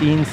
3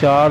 4